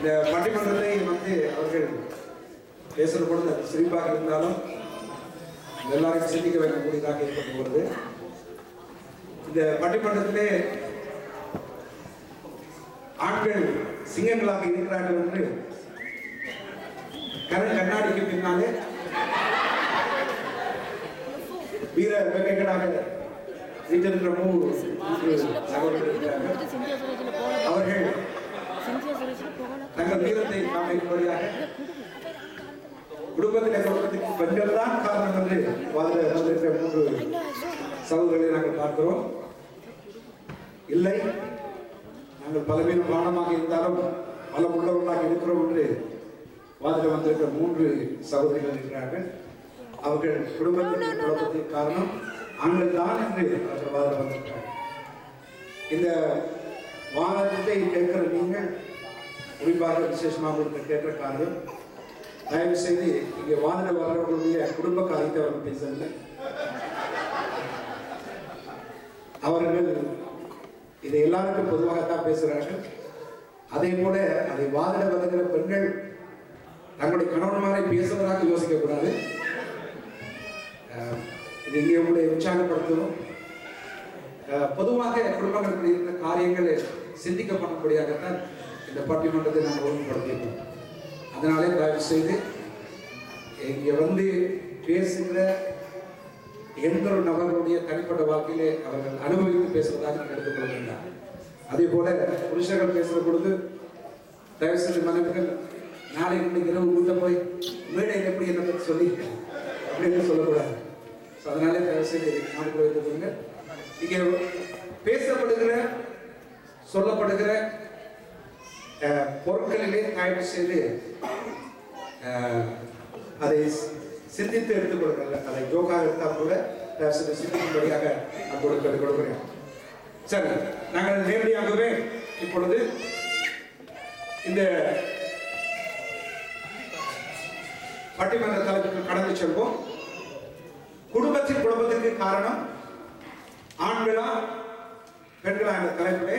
இந்த பட்டிமன்றத்தை அவர்கள் பேசுகிற பொழுது சிரிப்பாக இருந்தாலும் எல்லாரையும் சிந்திக்க வைக்கக்கூடியதாக இருக்க போகிறது. இந்த பட்டிமன்றத்திலே ஆண்கள் சிங்கங்களாக இருக்கிறார்கள் என்று கண்ணாடிக்கு பின்னாலே வீர வேகைகளாக வீட்டிருக்கிற அவர்கள் தங்கள் வீரத்தை காமிக்கும்படியாக குடும்பத்தில் குடும்பத்துக்கு பெண்கள் தான் காரணம் என்று வாழ்ந்திருக்கிற 3 சகோதரர்களை நாங்கள் பார்க்கிறோம். இல்லை, நாங்கள் பலவீனமானமாக இருந்தாலும் பலம் உள்ளவர்களாக இருக்கிறோம் என்று வாதில் வந்திருக்கிற 3 சகோதரிகள் இருக்கிறார்கள். அவர்கள் குடும்பத்தின் குழப்பத்திற்கு காரணம் ஆண்கள் தான் என்று அவர்கள் வாதில் வந்திருக்கிறார்கள். இந்த வாதத்தை கேட்கிற நீங்கள் குறிப்பாக விசேஷமாக கொடுத்த கேட்கிற காரணம் தயவு செய்து இங்கே வாதில் வர்றவர்களுடைய குடும்ப காரியத்தை அவர்கள் பேசவில்லை. அவர்கள் இதை எல்லாருக்கும் பொதுவாகத்தான் பேசுகிறார்கள். அதே போல அதை வாதிட வருகிற பெண்கள் தங்களுடைய கணவன்மாரை பேசுவதாக யோசிக்கக்கூடாது. இது இங்கே உங்களை உற்சாகப்படுத்தணும். பொதுவாக குடும்பங்களுக்கு இருக்கிற காரியங்களை சிந்திக்கப்படக்கூடியதாகத்தான் இந்த பட்டிமன்றத்தை நாங்கள் ஒழுங்குபடுத்தியிருக்கோம். அதனாலே தயவு செய்து இங்கே பேசுகிற எந்த ஒரு நபர்களுடைய தனிப்பட்ட வாழ்க்கையிலே அவர்கள் அனுபவித்து பேசுவதாக நான் எடுத்துக்கொள்ள வேண்டாம். அதே போல புருஷர்கள் பேசுகிற பொழுது தயவு செய்து மனைவிகள் நாளைக்கு இரவு கூட்ட போய் மேடையில் எப்படி என்ன பற்றி சொல்லி அப்படின்னு சொல்லக்கூடாது. அதனாலே தயவு செய்து நாளைக்கு வைத்துக்கொள்ளுங்க. இங்கே பேசப்படுகிற சொல்லப்படுகிற பொருட்களிலே தயவு செய்து அதை சிந்தித்து எடுத்துக்கொள்கிறாங்க. அதை ஜோக்காக எடுத்தால் கூட சிந்திக்கும்படியாக நான் கொடுக்கிறேன். சரி, நாங்கள் நேரடியாகவே இப்பொழுது இந்த பட்டிமன்ற தலைப்புக்கு கடந்து செல்வோம். குடும்பத்திற்கு காரணம் ஆண்களா பெண்களா என்ற தலைப்பிலே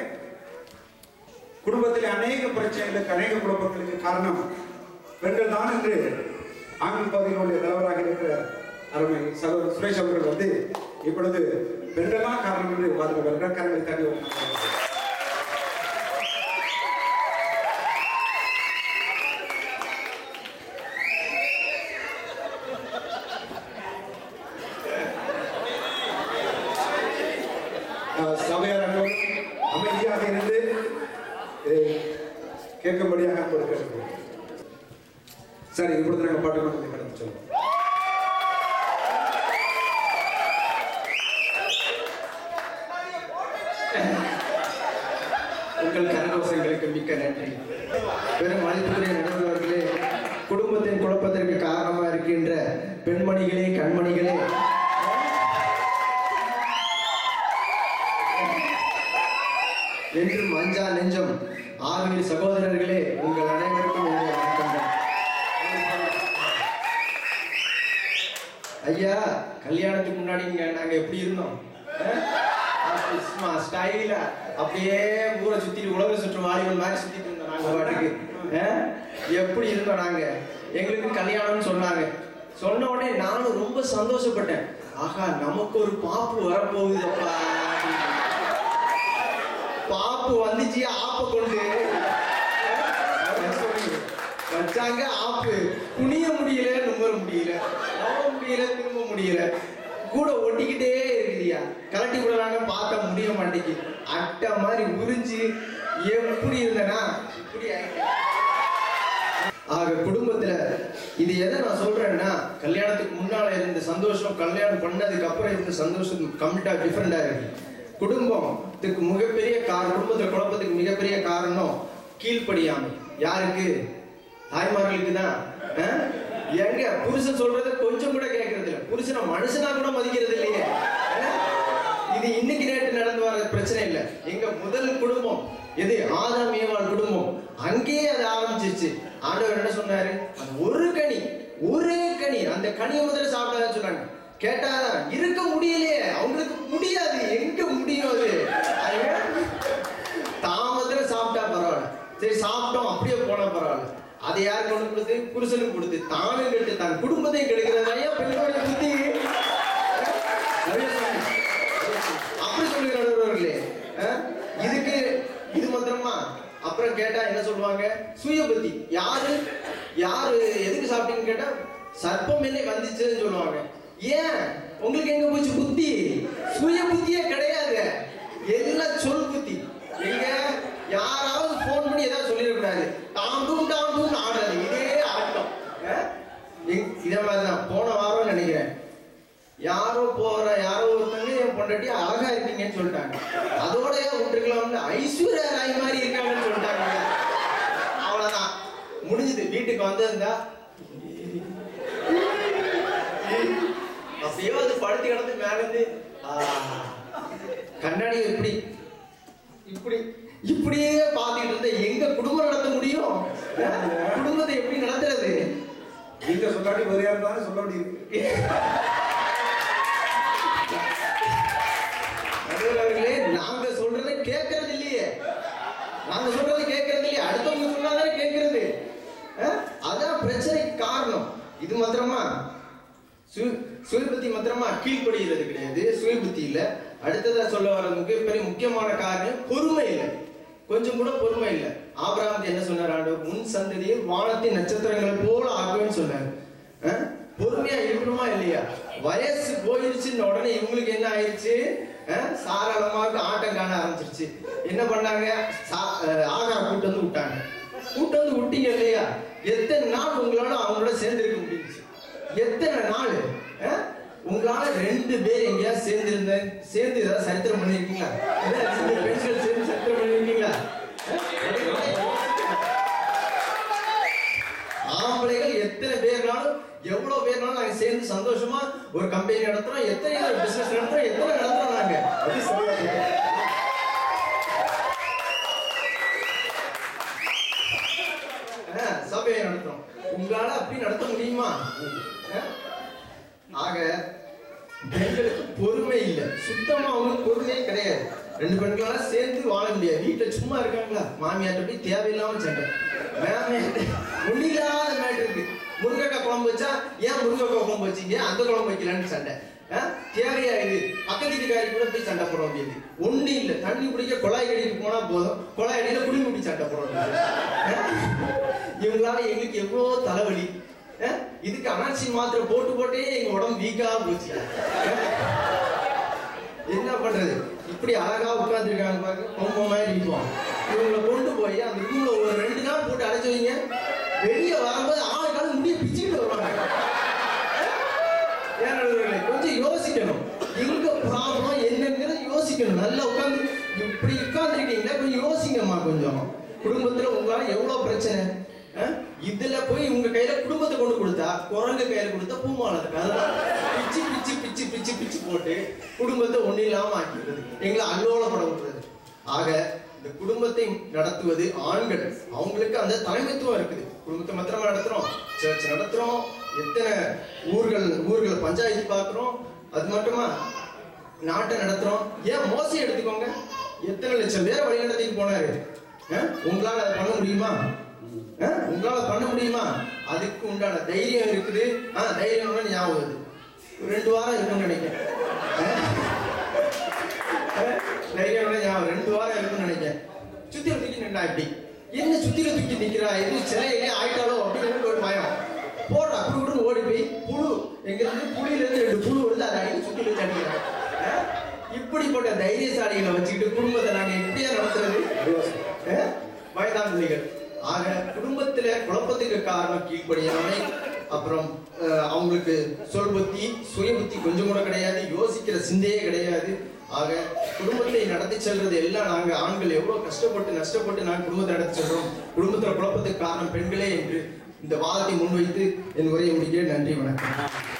குடும்பத்தில் அநேக பிரச்சனைகளுக்கு அநேக குழப்பங்களுக்கு காரணம் பெண்கள் தான் என்று ஆங்கில பகுதியினுடைய தலைவராக இருக்கிற அருமை சகோதரர் சுரேஷ் அவர்கள் இப்பொழுது பெண்கள் தான் காரணம் என்று வாதிடுவார்கள். கரங்களை தள்ளி சபையார் அமைதியாக இருந்து கேட்கும்படியாக கொடுக்க. சரி, இப்பொழுது நாங்கள் பாட்டு கடந்து சொல்லுவோம். உங்கள் கரகோஷங்களுக்கு மிக்க நன்றி. பெரும் மதிப்புக்குரிய நடுவர்களே, குடும்பத்தின் குழப்பத்திற்கு காரணமாக இருக்கின்ற பெண்மணிகளே, கண்மணிகளே, என்றும் அஞ்சா நெஞ்சம் ஆர்வீர் சகோதரர்களே, உங்கள் அனைவருக்கும் என்னுடைய வணக்கங்கள். ஐயா, கல்யாணத்துக்கு முன்னாடி நாங்க எப்படி இருந்தோம்? ஸ்டைல அப்படியே ஊரை சுத்திட்டு உலக சுற்று வாலிபன் மாதிரி சுத்திட்டு இருந்தோம். நாங்க பாட்டுக்கு எப்படி இருந்தோம்? நாங்க எங்களுக்கு கல்யாணம்னு சொன்னாங்க. சொன்ன உடனே நானும் ரொம்ப சந்தோஷப்பட்டேன். ஆகா, நமக்கு ஒரு பாப்பு வரப்போகுதுப்பா. பாப்பு வந்துச்சு, ஆப்ப கொண்டு வச்சாங்க. ஆப்பு குனிய முடியல, நும்பர முடியல, நம்ப முடியல, திரும்ப முடியல, கூட ஒட்டிக்கிட்டே இருக்குதியா. கலட்டி விடலாங்க பார்த்தா முடிய மாட்டேங்குது. அட்டை மாதிரி உறிஞ்சு எப்படி இருந்தனா இப்படி ஆக குடும்பத்துல இது எதை நான் சொல்றேன்னா, கல்யாணத்துக்கு முன்னால இருந்த சந்தோஷம் கல்யாணம் பண்ணதுக்கு அப்புறம் இருந்த சந்தோஷம் கம்ப்ளீட்டா டிஃபரெண்டா இருக்கு. குடும்பத்துக்கு மிகப்பெரிய குடும்பத்துல குழப்பத்துக்கு மிகப்பெரிய காரணம் கீழ்ப்படியாமை. யாருக்கு? தாய்மார்களுக்கு தான். எங்க புருஷன் சொல்றத கொஞ்சம் கூட கேட்கறது இல்லை. புருஷனை மனுஷனா கூட மதிக்கிறது இல்லையே. இது இன்னைக்கு நேற்று நடந்து வர பிரச்சனை இல்லை. எங்க முதல் குடும்பம் எது? ஆதாம் ஏவாள் குடும்பம். அங்கேயே அது ஆரம்பிச்சிருச்சு. ஆண்டவர் என்ன சொன்னாரு? ஒரு கனி, ஒரே கனி, அந்த கனியை முதல்ல சாப்பிடாத சொன்னாங்க. கேட்டா இருக்க முடியலையே, அவங்களுக்கு முடியாது. எங்க முடியும்? அது தாமதத்துல சாப்பிட்டா பரவாயில்ல, சரி சாப்பிட்டோம் அப்படியே போன பரவாயில்ல. அதை யார் கொண்டு கொடுத்து? புருஷனுக்கு கொடுத்து தானும் கெட்டு தான் குடும்பத்தையும் கெடுக்கிறது ஐயா பெண்களுடைய புத்தி. அப்படி சொல்லுகிறவர்களே இதுக்கு இது மாத்திரமா. அப்புறம் கேட்டா என்ன சொல்லுவாங்க? சுய புத்தி. யாரு எதுக்கு சாப்பிட்டீங்கன்னு கேட்டா சர்ப்பம் என்ன வந்துச்சுன்னு சொல்லுவாங்க. ஏன் உங்களுக்கு எங்க போச்சு புத்தி? சுய புத்தியே கிடையாது, எல்லாம் சொல் புத்தி. எங்க யாராவது போன் பண்ணி ஏதாவது சொல்லிடக்கூடாது, டாம் ஆடுறது இதே ஆட்டம். இதே மாதிரிதான் போன வாரம் நினைக்கிறேன் யாரோ ஒருத்தங்க என் பொண்டாட்டி அழகா இருக்கீங்கன்னு சொல்லிட்டாங்க. அதோட விட்டுருக்கலாம்ல, ஐஸ்வர்யா ராய் மாதிரி இருக்காங்கன்னு சொல்லிட்டாங்க. அவ்வளவுதான் முடிஞ்சது. வீட்டுக்கு வந்திருந்தா அப்பயோ அது படுத்து கிடந்து மேல இருந்து கண்ணாடி இப்படியே பாத்துக்கிட்டு இருந்தா எங்க குடும்பம் நடத்த முடியும்? குடும்பத்தை எப்படி நடத்துறது? நீங்க சொல்லாட்டி வேற யாரும் சொல்ல முடியும். நாங்க சொல்றதை கேட்கறது இல்லையே, அடுத்தவங்க சொன்னாதானே கேட்கறது. அதான் பிரச்சனைக்கு காரணம். இது மாத்திரமா சுயபுத்தி மாத்திரமா கீழ்படுகிறது கிடையாது, சுயபுத்தி இல்ல. அடுத்ததா சொல்ல வர மிகப்பெரிய முக்கியமான காரணம் பொறுமை இல்லை, கொஞ்சம் கூட பொறுமை இல்லை. ஆபிரகாம் என்ன சொன்னார் ஆண்டவர்? உன் சந்ததியை வானத்தின் நட்சத்திரங்கள் போல ஆகுவேன்னு சொன்னார். பொறுமையா இருக்கணுமா இல்லையா? வயசு போயிருச்சுன்னு உடனே இவங்களுக்கு என்ன ஆயிடுச்சு? சாராளமாக ஆட்டம் காண ஆரம்பிச்சிருச்சு. என்ன பண்ணாங்க? ஆகாரம் கூட்டு வந்து விட்டீங்க இல்லையா? எத்தனை நாள் உங்களால அவங்களோட சேர்ந்து இருக்க முடிஞ்சிச்சு? எத்தனை நாள் உங்களால 2 பேர் எங்கேயா சேர்ந்து ஏதாவது சரித்திரம் பண்ணிருக்கீங்களா? பெண்கள் சேர்ந்து சரித்திரம் பண்ணிருக்கீங்களா? ஆம்பளைகள் எத்தனை பேர்னாலும் எவ்வளவு பேர்னாலும் நாங்க சேர்ந்து சந்தோஷமா ஒரு கம்பெனி நடத்துறோம், எத்தனை பிசினஸ் நடத்துறோம், எத்தனை நடத்துறோம். நாங்க சபையை நடத்துறோம். உங்களால அப்படி நடத்த முடியுமா? ஆக பெண்களுக்கு பொறுமை இல்லை, சுத்தமா அவங்களுக்கு பொறுமையே கிடையாது. 2 பெண்களால சேர்ந்து வாழ முடியாது. வீட்டுல சும்மா இருக்காங்களா? மாமியார்ட்ட போய் தேவையில்லாம சண்டை, முடியாத மேட்டர் இருக்கு. முருங்கைக்காய் குழம்பு வச்சா ஏன் முருங்கைக்காய் குழம்பு வச்சீங்க, அந்த குழம்பு வைக்கலன்னு சண்டை. தேவையா இது? பக்கத்து வீட்டுக்காரி கூட போய் சண்டை போட வேண்டியது ஒண்ணு இல்லை. தண்ணி குடிக்க குழாய் கடிக்கு போனா போதும், குழாய் அடியில குடி முடி சண்டை போட வேண்டியது. இவங்களால எங்களுக்கு எவ்வளவு தலைவலி. இதுக்கு அனாசி மாத்திரை போட்டே எங்க உடம்பு வீக்கா போச்சு. என்ன பண்றது? இப்படி அழகா உட்கார்ந்துருக்காங்க பாருங்க, ரொம்ப மாதிரி இருக்கும். இவங்களை கொண்டு போய் அந்த ரூம்ல ஒரு 2 நாள் போட்டு அடைச்சு வைங்க. வெளியே வரும்போது ஆளுக்கால முடிய பிச்சுக்கிட்டு வருவாங்க. கொஞ்சம் யோசிக்கணும், எங்க ப்ராப்ளம் என்னங்கிறத யோசிக்கணும். நல்லா உட்காந்து இப்படி உட்கார்ந்துருக்கீங்களா, கொஞ்சம் யோசிங்கம்மா. கொஞ்சம் குடும்பத்துல உங்களால எவ்வளவு பிரச்சனை. இதுல போய் உங்க கையில குடும்பத்தை கொண்டு கொடுத்தா, குரங்கு கையில கொடுத்தா பூமாலத்துக்கு அதெல்லாம் பிச்சு பிச்சு பிச்சு பிச்சு பிச்சு போட்டு குடும்பத்தை ஒண்ணு இல்லாம ஆக்கிடுறது, எங்களை அல்லோலப்பட விடுறது. ஆக இந்த குடும்பத்தை நடத்துவது ஆண்கள், அவங்களுக்கு அந்த தலைமைத்துவம் இருக்குது. குடும்பத்தை மாத்திரமா நடத்துறோம், சர்ச் நடத்துறோம், எத்தனை ஊர்கள் பஞ்சாயத்து பாக்குறோம், அது மட்டுமா நாட்டை நடத்துறோம். ஏன் மோசை எடுத்துக்கோங்க, எத்தனை லட்சம் பேரை வழி நடத்திட்டு போனாரு. உங்களால அதை பண்ண முடியுமா? உங்களால பண்ண முடியுமா? அதுக்கு உண்டான தைரியம் இருக்குது. தைரியம் ஞாபகம் வருது, 2 வாரம் இருக்குன்னு நினைக்கிறேன். தைரியம் ஞாபகம் 2 வாரம் இருக்குன்னு நினைக்கிறேன். சுத்தில தூக்கி நின்றா இப்படி, என்ன சுத்தில தூக்கி நிக்கிறா, எதுவும் சிலையிலே ஆயிட்டாலோ அப்படின்னு ஒரு பயம். போடுறா அப்படி ஓடி போய் புழு எங்க இருந்து புளியில இருந்து 2 புழு வருது, அதை அடிக்க சுத்தில வச்சு அடிக்கிறாங்க. இப்படிப்பட்ட தைரியசாலிகளை வச்சுக்கிட்டு குடும்பத்தை நாங்க எப்படியா நடத்துறது? வயதான. ஆக குடும்பத்துல குழப்பத்துக்கு காரணம் கீழ்ப்படியாமை, அப்புறம் அவங்களுக்கு சொல் புத்தி, சுய புத்தி கொஞ்சம் கூட கிடையாது, யோசிக்கிற சிந்தையே கிடையாது. ஆக குடும்பத்தை நடத்தி செல்றது எல்லாம் நாங்க ஆண்கள் எவ்வளவு நஷ்டப்பட்டு நாங்க குடும்பத்தை நடத்தி செல்றோம். குடும்பத்துல குழப்பத்துக்கு காரணம் பெண்களே என்று இந்த வாதத்தை முன்வைத்து என் உரையை முடிக்கிறேன். நன்றி, வணக்கம்.